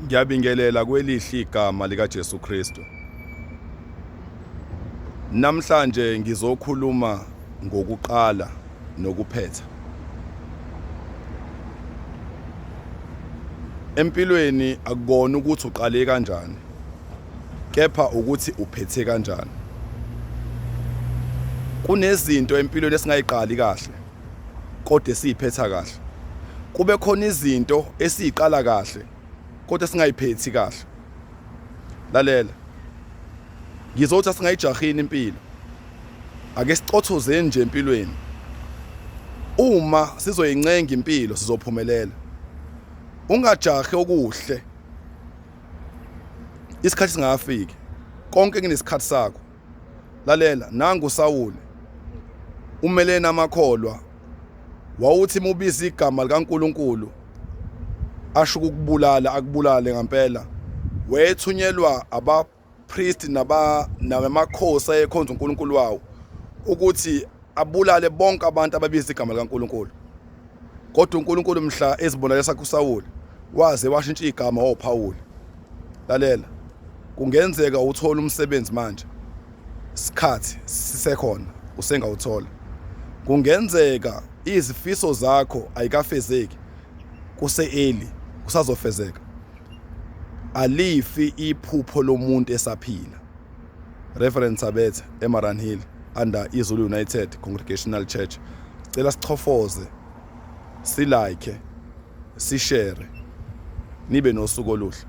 Ngiyabingelela kwelihle igama lika Jesu Kristu. Namhlanje ngizokhuluma ngokuqala nokuphetha. Empilweni akukona ukuthi uqale kanjani, kepha ukuthi uphethe kanjani. Kunezinto empilweni esingayiqali kahle, kodwa esiziphetha kahle. Kube khona izinto esiziqala kahle, kodwa singayiphethi kahle. Lalela. Ngizothi asingayijahini impilo. Ake sicothoze nje empilweni. Uma sizoyincenga impilo sizophumelela. Ungajahi okuhle. Isikhathi singafiki. Konke kunesikhathi sakho. Lalela, nangu Sawule. Umele namakholwa. Wawuthi mubiza igama likaNkuluNkulu asho ukubulala akubulale ngempela. Wethunyelwa abapriest nabamakhosi ayekhonza uNkulunkulu wawo ukuthi abulale bonke abantu ababiza igama likaNkuluNkulu. Kodwa uNkulunkulu mhla ezibonakala kuSawule waze washintsha igama oPaul. Lalela, kungenzeka uthola umsebenzi manje. Isikhathi sisekhona usengawuthola. Kungenzeka izifiso zakho ayikafezeki kuse-early kusazofezeka. Alifi iphupho lomuntu esaphila. Reverend Sabetha eMaran Hill under iZulu United Congregational Church. Cela sichofoze, silike, sishare, nibe nosuku oluhle.